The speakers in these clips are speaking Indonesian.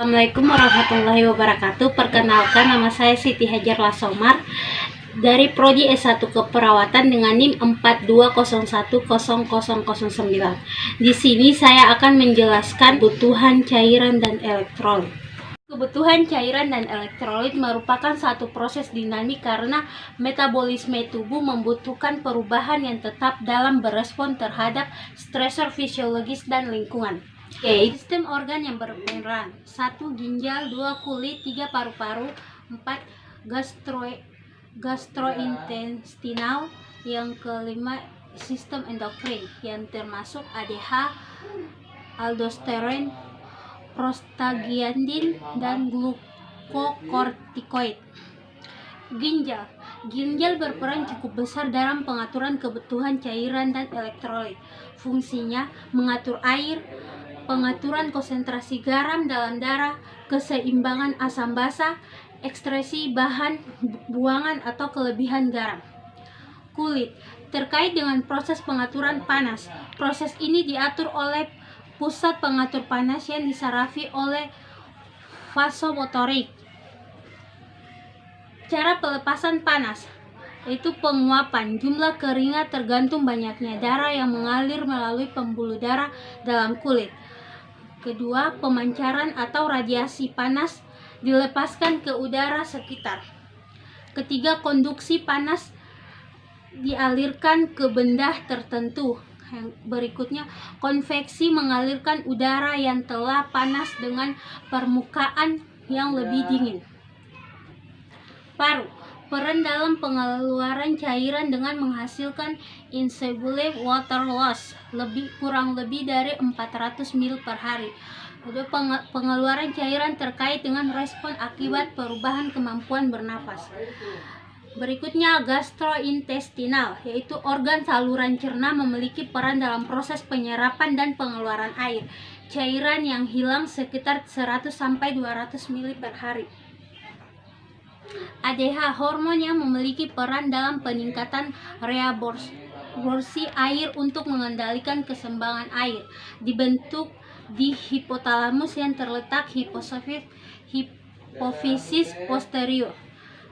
Assalamualaikum warahmatullahi wabarakatuh. Perkenalkan, nama saya Siti Hajar Lasomar dari Prodi S1 Keperawatan dengan NIM 42010009. Di sini saya akan menjelaskan kebutuhan cairan dan elektrolit. Kebutuhan cairan dan elektrolit merupakan satu proses dinamik karena metabolisme tubuh membutuhkan perubahan yang tetap dalam berespon terhadap stresor fisiologis dan lingkungan. Sistem organ yang berperan: 1. Ginjal, 2. Kulit, 3. Paru-paru, 4. Gastrointestinal, yang kelima sistem endokrin yang termasuk ADH, aldosteron, prostaglandin, dan glukokortikoid. Ginjal berperan cukup besar dalam pengaturan kebutuhan cairan dan elektrolit. Fungsinya mengatur air, pengaturan konsentrasi garam dalam darah, keseimbangan asam basa, ekskresi bahan buangan atau kelebihan garam. Kulit terkait dengan proses pengaturan panas. Proses ini diatur oleh pusat pengatur panas yang disarafi oleh vasomotorik. Cara pelepasan panas yaitu penguapan. Jumlah keringat tergantung banyaknya darah yang mengalir melalui pembuluh darah dalam kulit. Kedua, pemancaran atau radiasi panas dilepaskan ke udara sekitar. Ketiga, konduksi panas dialirkan ke benda tertentu. Yang berikutnya, konveksi mengalirkan udara yang telah panas dengan permukaan yang lebih dingin. Paru, peran dalam pengeluaran cairan dengan menghasilkan insoluble water loss kurang lebih dari 400 ml per hari. Pengeluaran cairan terkait dengan respon akibat perubahan kemampuan bernapas. Berikutnya, gastrointestinal, yaitu organ saluran cerna, memiliki peran dalam proses penyerapan dan pengeluaran air. Cairan yang hilang sekitar 100-200 ml per hari. ADH, hormon yang memiliki peran dalam peningkatan reabsorpsi air untuk mengendalikan keseimbangan air. Dibentuk di hipotalamus yang terletak hipofisis posterior.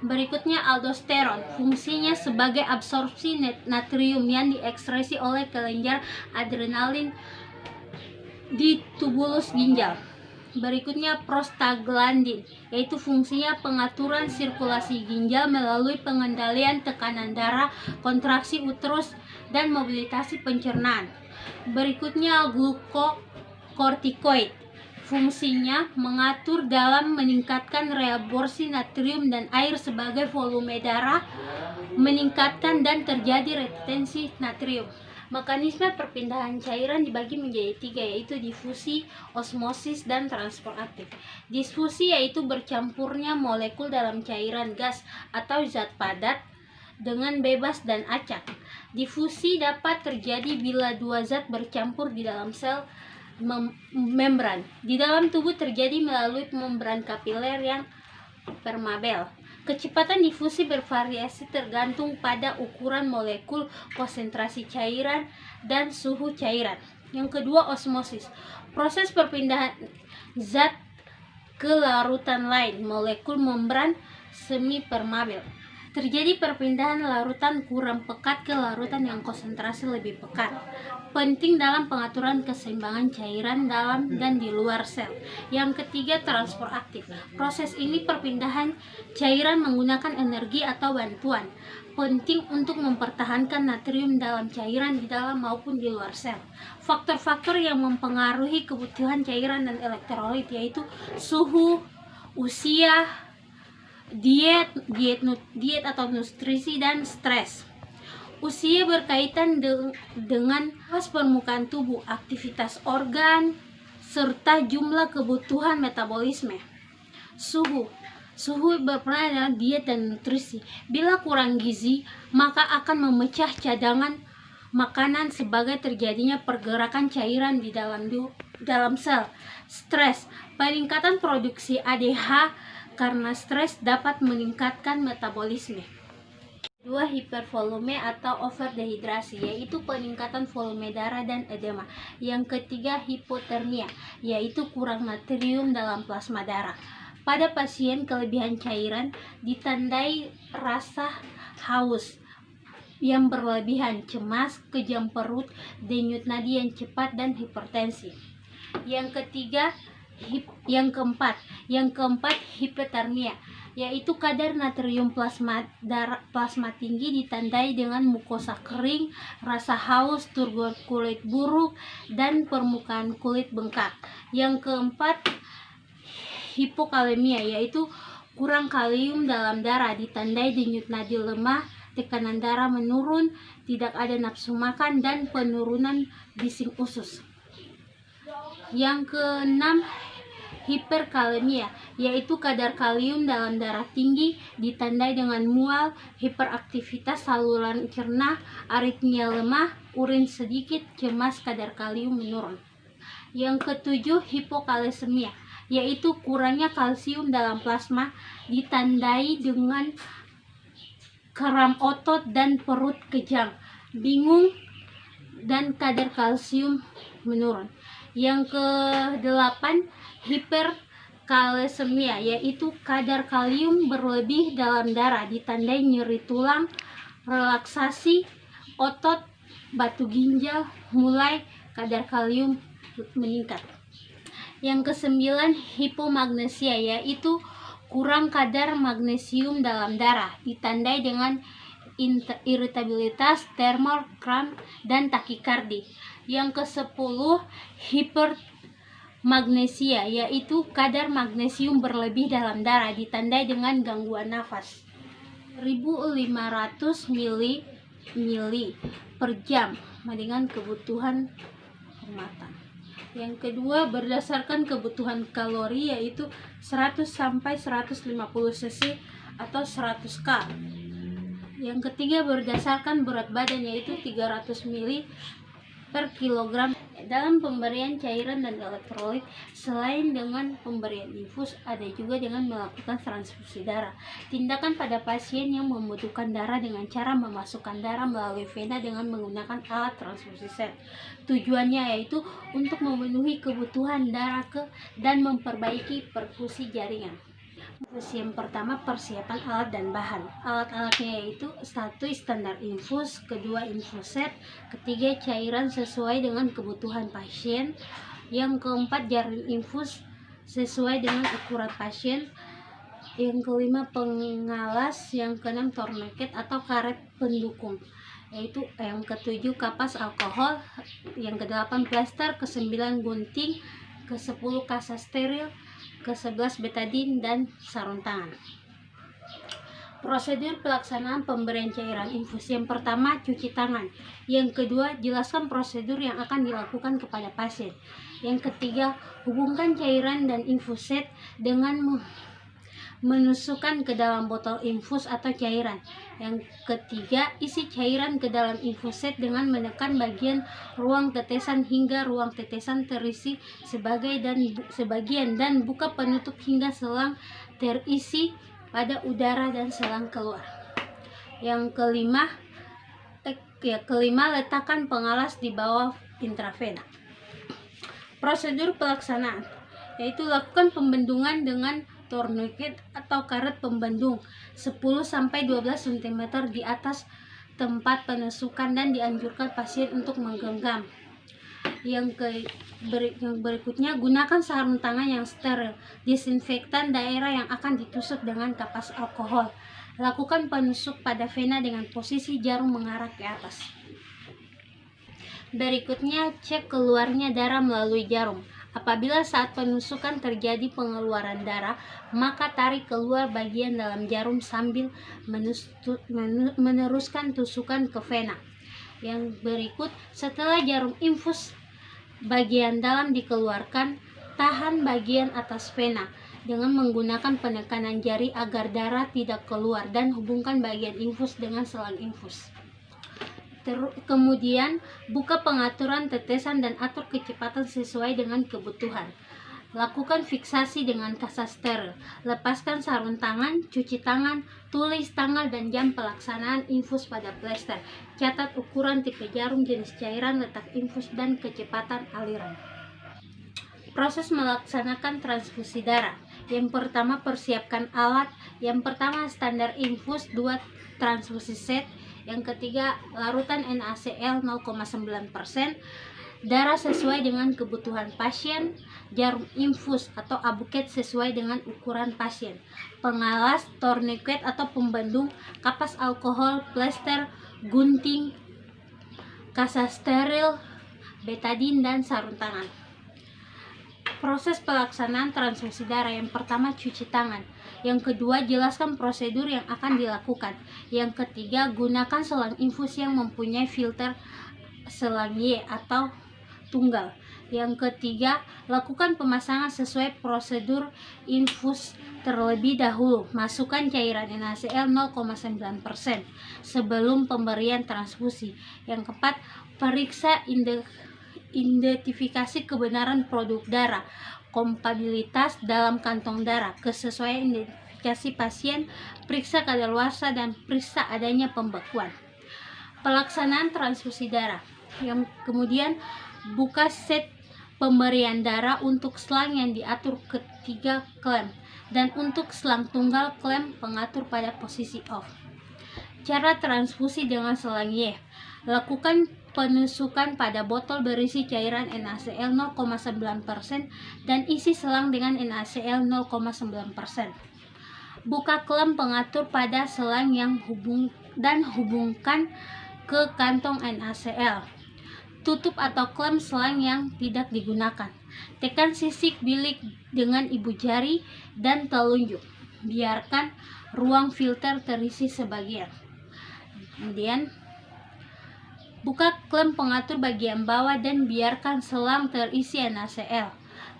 Berikutnya, aldosteron, fungsinya sebagai absorpsi natrium yang diekskresi oleh kelenjar adrenalin di tubulus ginjal. Berikutnya, prostaglandin, yaitu fungsinya pengaturan sirkulasi ginjal melalui pengendalian tekanan darah, kontraksi uterus, dan mobilisasi pencernaan. Berikutnya, glukokortikoid, fungsinya mengatur dalam meningkatkan reabsorpsi natrium dan air sebagai volume darah meningkatkan dan terjadi retensi natrium. Mekanisme perpindahan cairan dibagi menjadi 3, yaitu difusi, osmosis, dan transport aktif. Difusi yaitu bercampurnya molekul dalam cairan gas atau zat padat dengan bebas dan acak. Difusi dapat terjadi bila dua zat bercampur di dalam sel membran. Di dalam tubuh terjadi melalui membran kapiler yang permeabel. Kecepatan difusi bervariasi tergantung pada ukuran molekul, konsentrasi cairan, dan suhu cairan. Yang kedua, osmosis, proses perpindahan zat ke larutan lain, molekul membran semi permeabel. Terjadi perpindahan larutan kurang pekat ke larutan yang konsentrasi lebih pekat. Penting dalam pengaturan keseimbangan cairan dalam dan di luar sel. Yang ketiga, transport aktif. Proses ini perpindahan cairan menggunakan energi atau bantuan. Penting untuk mempertahankan natrium dalam cairan di dalam maupun di luar sel. Faktor-faktor yang mempengaruhi kebutuhan cairan dan elektrolit yaitu suhu, usia, diet atau nutrisi, dan stres. Usia berkaitan dengan luas permukaan tubuh, aktivitas organ, serta jumlah kebutuhan metabolisme. Suhu berperan dalam diet dan nutrisi. Bila kurang gizi, maka akan memecah cadangan makanan sebagai terjadinya pergerakan cairan di dalam sel. Stres, peningkatan produksi ADH karena stres dapat meningkatkan metabolisme. Dua, hipervolume atau overdehidrasi, yaitu peningkatan volume darah dan edema. Yang ketiga, hipotermia, yaitu kurang natrium dalam plasma darah. Pada pasien kelebihan cairan ditandai rasa haus yang berlebihan, cemas, kejang perut, denyut nadi yang cepat, dan hipertensi. Yang keempat, hipotermia, yaitu kadar natrium plasma tinggi ditandai dengan mukosa kering, rasa haus, turgor kulit buruk, dan permukaan kulit bengkak. Yang keempat, hipokalemia, yaitu kurang kalium dalam darah ditandai denyut nadi lemah, tekanan darah menurun, tidak ada nafsu makan, dan penurunan bising usus. Yang keenam, hiperkalemia, yaitu kadar kalium dalam darah tinggi ditandai dengan mual, hiperaktivitas saluran cerna, aritmia lemah, urin sedikit, cemas, kadar kalium menurun. Yang ketujuh, hipokalesemia, yaitu kurangnya kalsium dalam plasma ditandai dengan kram otot dan perut kejang, bingung, dan kadar kalsium menurun. Yang kedelapan, hiperkalesemia, yaitu kadar kalium berlebih dalam darah ditandai nyeri tulang, relaksasi otot, batu ginjal, mulai kadar kalium meningkat. Yang kesembilan, hipomagnesia, yaitu kurang kadar magnesium dalam darah ditandai dengan iritabilitas, tremor, kram, dan takikardi. Yang ke-10, hipermagnesia, yaitu kadar magnesium berlebih dalam darah ditandai dengan gangguan nafas. 1500 mili per jam dengan kebutuhan rumah. Yang kedua, berdasarkan kebutuhan kalori, yaitu 100 sampai 150 cc atau 100 kal. Yang ketiga, berdasarkan berat badan, yaitu 300 ml per kilogram. Dalam pemberian cairan dan elektrolit, selain dengan pemberian infus, ada juga dengan melakukan transfusi darah. Tindakan pada pasien yang membutuhkan darah dengan cara memasukkan darah melalui vena dengan menggunakan alat transfusi sel. Tujuannya yaitu untuk memenuhi kebutuhan darah dan memperbaiki perfusi jaringan. Yang pertama, persiapan alat dan bahan. Alat-alatnya yaitu 1. Standar infus, kedua infuset, ketiga cairan sesuai dengan kebutuhan pasien, yang keempat jaring infus sesuai dengan ukuran pasien, yang kelima pengalas, yang keenam tourniquet atau karet pendukung, yaitu yang ketujuh kapas alkohol, yang kedelapan plester, ke-9 gunting, ke-10 kasa steril, ke-11 betadin, dan sarung tangan. Prosedur pelaksanaan pemberian cairan infus. Yang pertama, cuci tangan. Yang kedua, jelaskan prosedur yang akan dilakukan kepada pasien. Yang ketiga, hubungkan cairan dan infuset dengan menusukkan ke dalam botol infus atau cairan. Yang ketiga, isi cairan ke dalam infuset dengan menekan bagian ruang tetesan hingga ruang tetesan terisi sebagian dan buka penutup hingga selang terisi pada udara dan selang keluar. Yang kelima, letakkan pengalas di bawah intravena. Prosedur pelaksanaan yaitu lakukan pembendungan dengan tourniquet atau karet pembendung 10-12 cm di atas tempat penusukan dan dianjurkan pasien untuk menggenggam. Yang berikutnya, gunakan sarung tangan yang steril. Disinfektan daerah yang akan ditusuk dengan kapas alkohol. Lakukan penusuk pada vena dengan posisi jarum mengarah ke atas. Berikutnya, cek keluarnya darah melalui jarum. Apabila saat penusukan terjadi pengeluaran darah, maka tarik keluar bagian dalam jarum sambil meneruskan tusukan ke vena. Yang berikut, setelah jarum infus bagian dalam dikeluarkan, tahan bagian atas vena dengan menggunakan penekanan jari agar darah tidak keluar dan hubungkan bagian infus dengan selang infus. Kemudian, buka pengaturan tetesan dan atur kecepatan sesuai dengan kebutuhan. Lakukan fiksasi dengan kasa steril. Lepaskan sarung tangan, cuci tangan, tulis tanggal dan jam pelaksanaan infus pada plester. Catat ukuran, tipe jarum, jenis cairan, letak infus, dan kecepatan aliran. Proses melaksanakan transfusi darah. Yang pertama, persiapkan alat. Yang pertama, standar infus 2 transfusi set. Yang ketiga, larutan NaCl 0,9%. Darah sesuai dengan kebutuhan pasien, jarum infus atau abuket sesuai dengan ukuran pasien, pengalas, tourniquet atau pembendung, kapas alkohol, plester, gunting, kasa steril, betadin, dan sarung tangan. Proses pelaksanaan transfusi darah. Yang pertama, cuci tangan. Yang kedua, jelaskan prosedur yang akan dilakukan. Yang ketiga, gunakan selang infus yang mempunyai filter selang Y atau tunggal. Yang ketiga, lakukan pemasangan sesuai prosedur infus terlebih dahulu. Masukkan cairan NaCl 0,9% sebelum pemberian transfusi. Yang keempat, periksa identifikasi kebenaran produk darah, kompatibilitas dalam kantong darah, kesesuaian identifikasi pasien, periksa kadaluarsa, dan periksa adanya pembekuan. Pelaksanaan transfusi darah. Yang kemudian, buka set pemberian darah untuk selang yang diatur ketiga klem, dan untuk selang tunggal klem pengatur pada posisi off. Cara transfusi dengan selang Y. Lakukan penusukan pada botol berisi cairan NaCl 0,9% dan isi selang dengan NaCl 0,9%. Buka klem pengatur pada selang yang hubungkan ke kantong NaCl. Tutup atau klem selang yang tidak digunakan. Tekan sisik bilik dengan ibu jari dan telunjuk. Biarkan ruang filter terisi sebagian. Kemudian, buka klem pengatur bagian bawah dan biarkan selang terisi NaCl.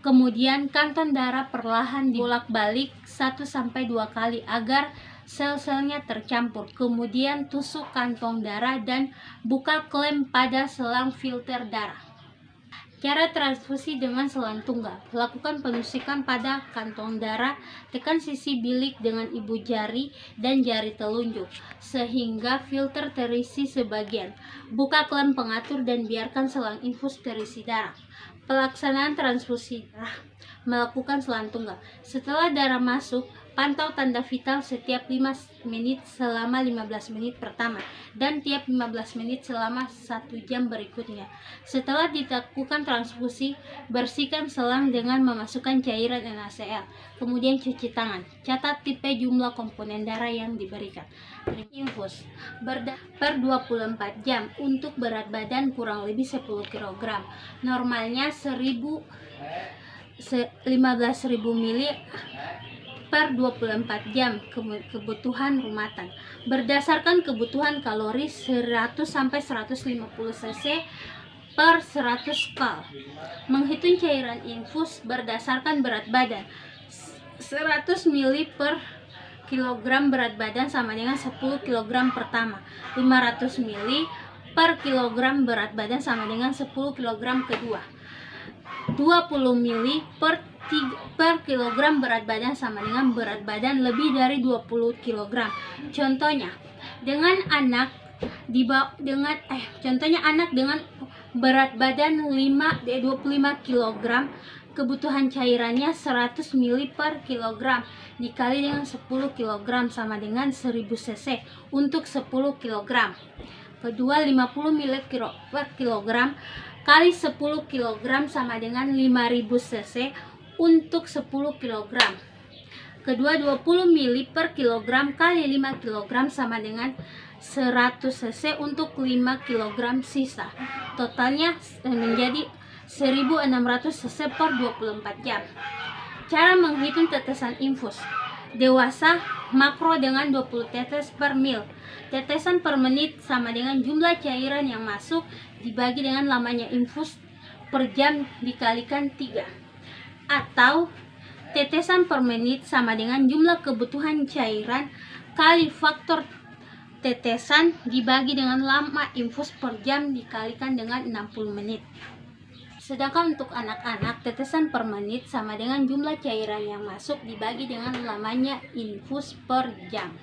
Kemudian, kantong darah perlahan dibolak-balik 1-2 kali agar sel-selnya tercampur. Kemudian tusuk kantong darah dan buka klem pada selang filter darah. Cara transfusi dengan selang tunggal. Lakukan penusukan pada kantong darah, tekan sisi bilik dengan ibu jari dan jari telunjuk sehingga filter terisi sebagian. Buka klem pengatur dan biarkan selang infus terisi darah. Pelaksanaan transfusi darah. Melakukan selang tunggal. Setelah darah masuk, pantau tanda vital setiap 5 menit selama 15 menit pertama dan tiap 15 menit selama 1 jam berikutnya. Setelah dilakukan transfusi, bersihkan selang dengan memasukkan cairan NaCl. Kemudian cuci tangan. Catat tipe jumlah komponen darah yang diberikan. Infus per 24 jam untuk berat badan kurang lebih 10 kg. Normalnya 15.000 ml per 24 jam. Kebutuhan rumahan. Berdasarkan kebutuhan kalori 100-150 cc per 100 kal. Menghitung cairan infus berdasarkan berat badan. 100 ml per kilogram berat badan sama dengan 10 kg pertama. 500 ml per kilogram berat badan sama dengan 10 kg kedua. 20 ml per kilogram berat badan sama dengan berat badan lebih dari 20 kg. Contohnya, anak dengan berat badan 25 kg, kebutuhan cairannya 100 ml per kilogram dikali dengan 10 kg sama dengan 1000 cc untuk 10 kg. Kedua, 50 ml per kilogram kali 10 kg sama dengan 5000 cc untuk 10 kg. Kedua, 20 ml per kilogram kali 5 kg sama dengan 100 cc untuk 5 kg sisa. Totalnya menjadi 1600 cc per 24 jam. Cara menghitung tetesan infus. Dewasa, makro dengan 20 tetes per mil. Tetesan per menit sama dengan jumlah cairan yang masuk dibagi dengan lamanya infus per jam dikalikan 3. Atau tetesan per menit sama dengan jumlah kebutuhan cairan kali faktor tetesan dibagi dengan lama infus per jam dikalikan dengan 60 menit. Sedangkan untuk anak-anak, tetesan per menit sama dengan jumlah cairan yang masuk dibagi dengan lamanya infus per jam.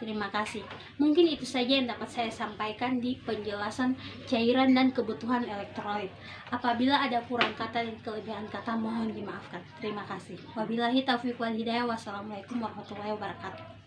Terima kasih. Mungkin itu saja yang dapat saya sampaikan di penjelasan cairan dan kebutuhan elektrolit. Apabila ada kurang kata dan kelebihan kata, mohon dimaafkan. Terima kasih. Wabillahi taufiq wal hidayah. Wassalamualaikum warahmatullahi wabarakatuh.